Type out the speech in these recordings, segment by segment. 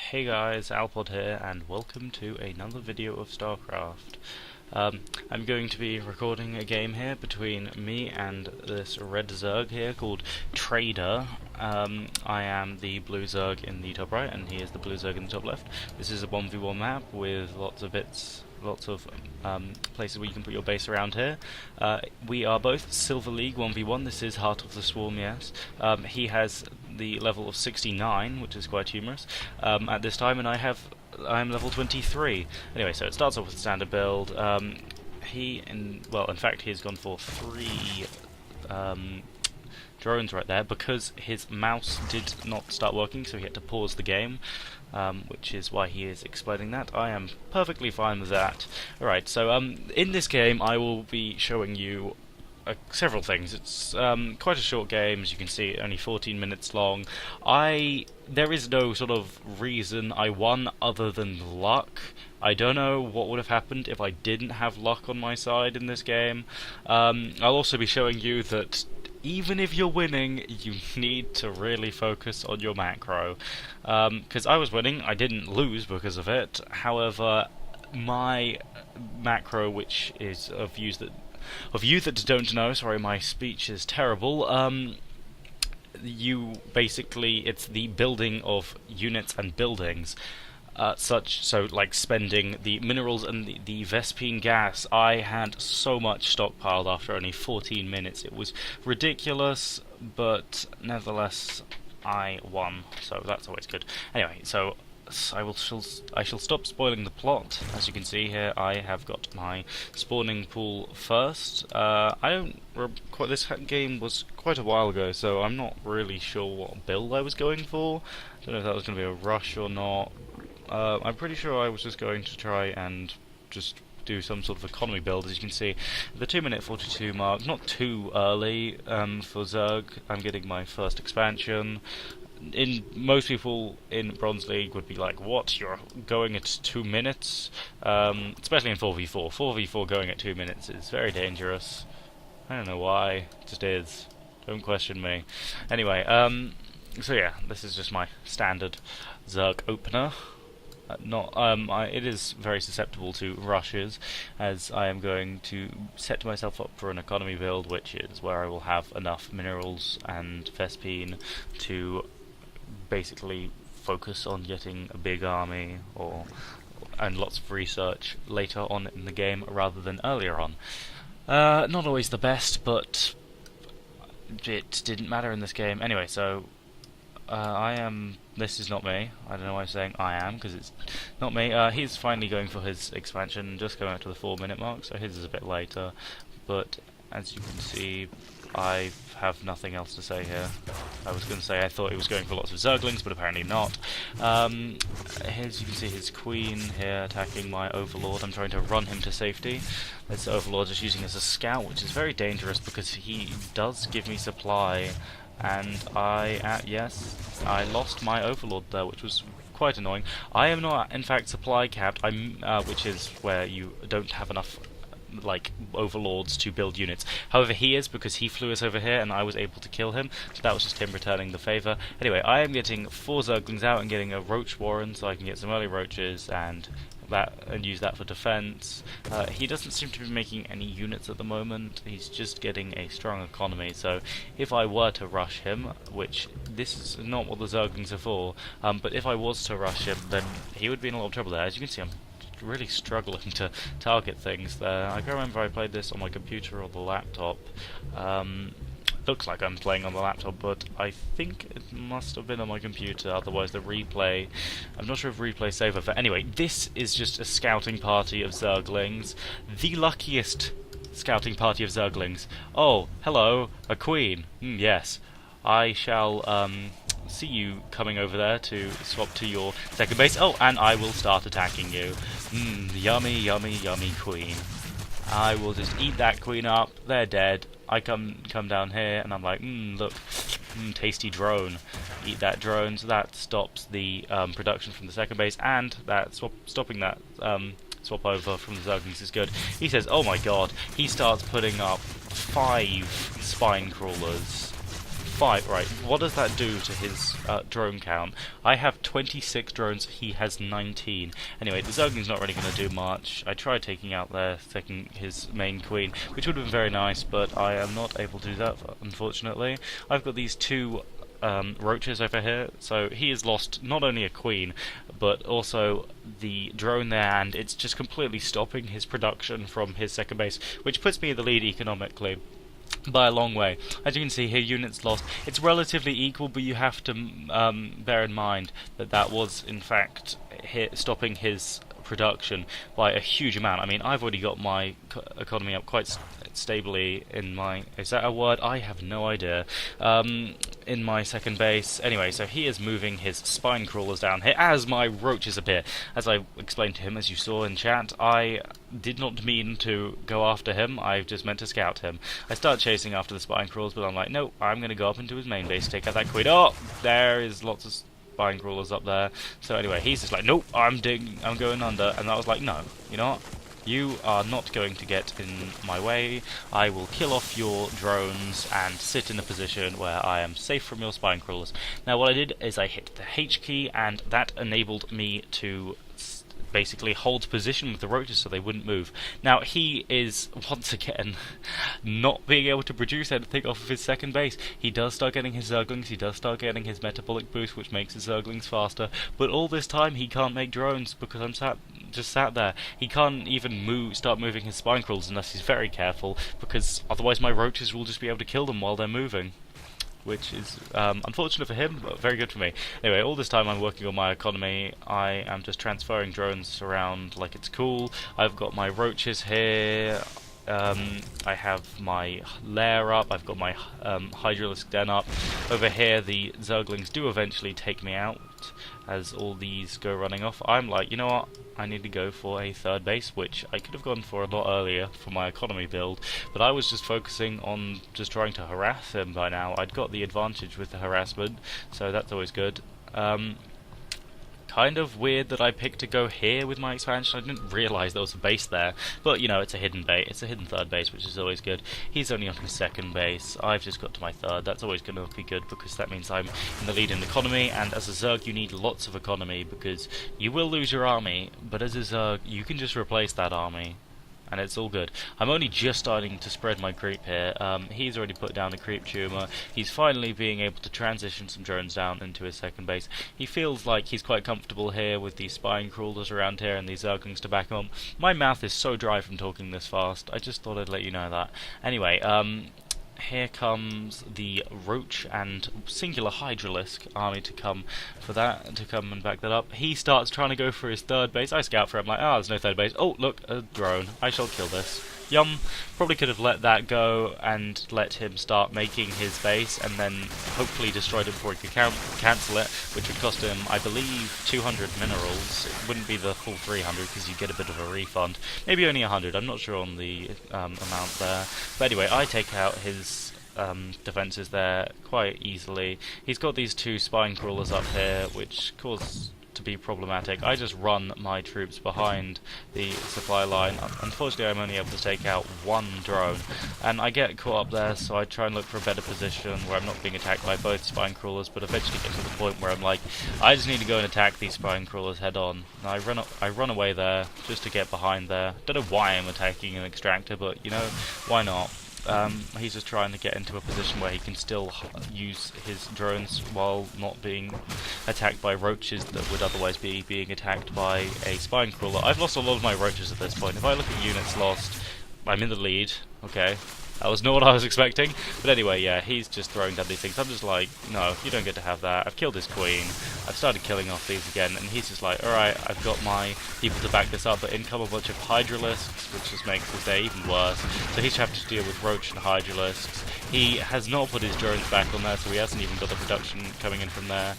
Hey guys, Alpod here, and welcome to another video of Starcraft. I'm going to be recording a game here between me and this red Zerg here called Trader. I am the blue Zerg in the top right, and he is the blue Zerg in the top left. This is a 1v1 map with lots of bits, lots of places where you can put your base around here. We are both Silver League 1v1. This is Heart of the Swarm, yes. He has the level of 69, which is quite humorous, at this time, and I'm level 23. Anyway, so it starts off with standard build. In fact, he's gone for 3 drones right there because his mouse did not start working, so he had to pause the game, which is why he is explaining that. I am perfectly fine with that. Alright, so in this game I will be showing you several things. It's quite a short game, as you can see, only 14 minutes long. There is no sort of reason I won other than luck. I don't know what would have happened if I didn't have luck on my side in this game. I'll also be showing you that even if you're winning, you need to really focus on your macro. Because I was winning, I didn't lose because of it. However, my macro, which is of you that don't know, sorry, my speech is terrible. It's the building of units and buildings. So like spending the minerals and the Vespine gas. I had so much stockpiled after only 14 minutes. It was ridiculous, but nevertheless, I won, so that's always good. Anyway, so I shall stop spoiling the plot. As you can see here, I have got my spawning pool first. This game was quite a while ago, so I'm not really sure what build I was going for. I don't know if that was going to be a rush or not. I'm pretty sure I was just going to try and just do some sort of economy build. As you can see, the 2-minute 42 mark, not too early for Zerg. I'm getting my first expansion. Most people in Bronze League would be like, what, you're going at 2 minutes? Especially in 4v4. 4v4 going at 2 minutes is very dangerous. I don't know why, it just is. Don't question me. Anyway, so yeah, this is just my standard Zerg opener. It is very susceptible to rushes, as I am going to set myself up for an economy build, which is where I will have enough minerals and Vespine to basically focus on getting a big army and lots of research later on in the game rather than earlier on. Not always the best, but it didn't matter in this game. Anyway, so this is not me. I don't know why I'm saying I am, because it's not me. He's finally going for his expansion, just going up to the 4-minute mark, so his is a bit later. But as you can see, I have nothing else to say here. I was going to say I thought he was going for lots of Zerglings, but apparently not. As you can see, his queen here attacking my overlord. I'm trying to run him to safety. This overlord is using as a scout, which is very dangerous because he does give me supply. And yes, I lost my overlord there, which was quite annoying. I am not, in fact, supply capped, which is where you don't have enough overlords to build units. However, he is, because he flew us over here and I was able to kill him, so that was just him returning the favour. Anyway, I am getting 4 Zerglings out and getting a Roach Warren, so I can get some early Roaches and use that for defense. He doesn't seem to be making any units at the moment. He's just getting a strong economy, so if I were to rush him, which this is not what the Zerglings are for, but if I was to rush him, then he would be in a lot of trouble there. As you can see, I'm really struggling to target things there. I can't remember if I played this on my computer or the laptop. Looks like I'm playing on the laptop, but I think it must have been on my computer, otherwise the replay... I'm not sure if replay saver, but anyway, this is just a scouting party of Zerglings. The luckiest scouting party of Zerglings. Oh, hello, a queen. Yes. I shall see you coming over there to swap to your second base. Oh, and I will start attacking you. Yummy, yummy, yummy queen. I will just eat that queen up. They're dead. I come down here and I'm like, look, tasty drone. Eat that drone. So that stops the production from the second base, and that stopping that swap over from the Zerglings is good. He says, oh my god. He starts putting up 5 spine crawlers. 5. Right, what does that do to his drone count? I have 26 drones, he has 19. Anyway, the Zergling's not really going to do much. I tried taking out taking his main queen, which would have been very nice, but I am not able to do that, unfortunately. I've got these two roaches over here, so he has lost not only a queen, but also the drone there, and it's just completely stopping his production from his second base, which puts me in the lead economically by a long way. As you can see here, units lost. It's relatively equal, but you have to bear in mind that that was in fact stopping his production by a huge amount. I mean, I've already got my economy up quite stably in my... Is that a word? I have no idea. In my second base. Anyway, so he is moving his spine crawlers down here as my roaches appear. As I explained to him, as you saw in chat, I did not mean to go after him. I just meant to scout him. I start chasing after the spine crawlers, but I'm like, no, I'm going to go up into his main base, take out that queen. Oh, there is lots of spine crawlers up there. So anyway, he's just like, nope, I'm going under. And I was like, no, you know what? You are not going to get in my way. I will kill off your drones and sit in a position where I am safe from your spine crawlers. Now what I did is I hit the H key, and that enabled me to basically hold position with the roaches so they wouldn't move. Now he is once again not being able to produce anything off of his second base. He does start getting his Zerglings, he does start getting his metabolic boost, which makes his Zerglings faster, but all this time he can't make drones because I'm just sat there. He can't even start moving his spine crawlers unless he's very careful, because otherwise my roaches will just be able to kill them while they're moving, which is unfortunate for him, but very good for me. Anyway, all this time I'm working on my economy. I am just transferring drones around like it's cool. I've got my roaches here. I have my lair up. I've got my hydralisk den up. Over here, the Zerglings do eventually take me out as all these go running off. I'm like, you know what? I need to go for a third base, which I could have gone for a lot earlier for my economy build, but I was just focusing on just trying to harass him by now. I'd got the advantage with the harassment, so that's always good. Kind of weird that I picked to go here with my expansion. I didn't realise there was a base there, but you know, it's a hidden base. It's a hidden third base, which is always good. He's only on his second base. I've just got to my third. That's always going to be good because that means I'm in the lead in economy, and as a Zerg you need lots of economy because you will lose your army, but as a Zerg you can just replace that army, and it's all good. I'm only just starting to spread my creep here. He's already put down the creep tumor. He's finally being able to transition some drones down into his second base. He feels like he's quite comfortable here with these spine crawlers around here and these Zerglings to back him up. My mouth is so dry from talking this fast. I just thought I'd let you know that. Anyway, here comes the Roach and singular Hydralisk army to come and back that up. He starts trying to go for his third base. I scout for him like, there's no third base. Oh, look, a drone. I shall kill this. Yum. Probably could have let that go and let him start making his base and then hopefully destroyed it before he could cancel it, which would cost him, I believe, 200 minerals. It wouldn't be the full 300 because you get a bit of a refund. Maybe only 100. I'm not sure on the amount there. But anyway, I take out his defences there quite easily. He's got these two spine crawlers up here, which cause to be problematic. I just run my troops behind the supply line. Unfortunately, I'm only able to take out one drone, and I get caught up there, so I try and look for a better position where I'm not being attacked by both spine crawlers, but eventually get to the point where I'm like, I just need to go and attack these spine crawlers head on. And I run away there just to get behind there. Don't know why I'm attacking an extractor, but you know, why not? He's just trying to get into a position where he can still use his drones while not being attacked by roaches that would otherwise be being attacked by a spine crawler. I've lost a lot of my roaches at this point. If I look at units lost, I'm in the lead. Okay. That was not what I was expecting. But anyway, yeah, he's just throwing down these things. I'm just like, no, you don't get to have that. I've killed his queen. I've started killing off these again. And he's just like, alright, I've got my people to back this up. But in come a bunch of Hydralisks, which just makes his day even worse. So he's having to deal with Roach and Hydralisks. He has not put his drones back on there, so he hasn't even got the production coming in from there.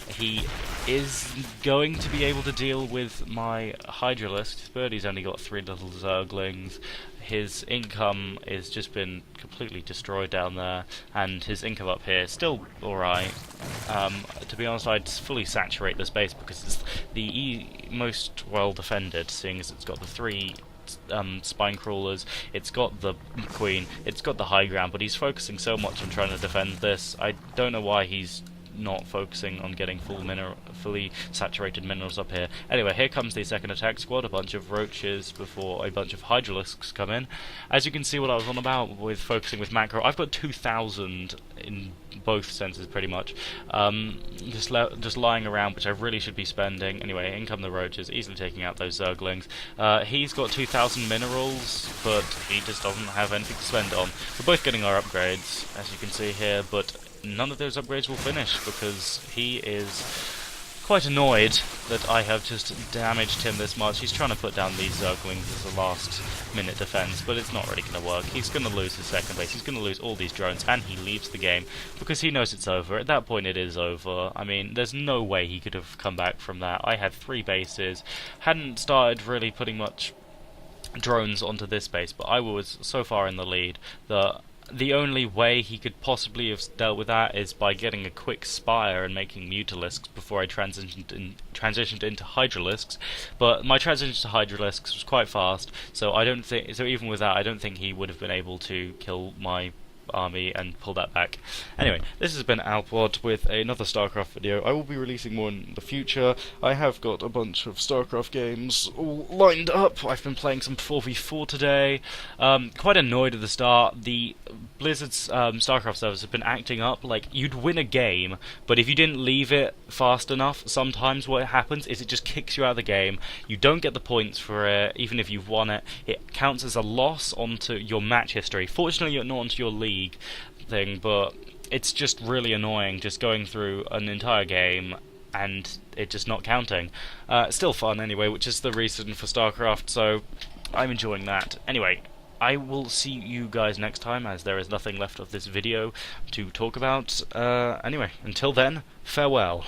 He is going to be able to deal with my Hydralisk, but he's only got 3 little Zerglings. His income has just been completely destroyed down there, and his income up here is still alright. To be honest, I'd fully saturate this base because it's the most well defended, seeing as it's got the 3 spine crawlers, it's got the queen, it's got the high ground, but he's focusing so much on trying to defend this. I don't know why he's not focusing on getting fully saturated minerals up here. Anyway, here comes the second attack squad, a bunch of roaches before a bunch of hydralisks come in. As you can see what I was on about with focusing with macro, I've got 2,000 in both senses pretty much, just lying around, which I really should be spending. Anyway, in come the roaches, easily taking out those zerglings. He's got 2,000 minerals, but he just doesn't have anything to spend on. We're both getting our upgrades, as you can see here, but none of those upgrades will finish because he is quite annoyed that I have just damaged him this much. He's trying to put down these zerglings as a last minute defense, but it's not really going to work. He's going to lose his second base, he's going to lose all these drones, and he leaves the game because he knows it's over. At that point it is over. I mean, there's no way he could have come back from that. I had 3 bases, hadn't started really putting much drones onto this base, but I was so far in the lead that the only way he could possibly have dealt with that is by getting a quick spire and making mutalisks before I transitioned into hydralisks. But my transition to hydralisks was quite fast, so even with that, I don't think he would have been able to kill my army and pull that back. Anyway, this has been Alpod with another Starcraft video. I will be releasing more in the future. I have got a bunch of Starcraft games all lined up. I've been playing some 4v4 today. Quite annoyed at the start. The Blizzard's Starcraft servers have been acting up like you'd win a game, but if you didn't leave it fast enough, sometimes what happens is it just kicks you out of the game. You don't get the points for it, even if you've won it. It counts as a loss onto your match history. Fortunately, you're not onto your league thing, but it's just really annoying just going through an entire game and it just not counting. Still fun anyway, which is the reason for Starcraft, so I'm enjoying that. Anyway, I will see you guys next time, as there is nothing left of this video to talk about. Anyway, until then, farewell.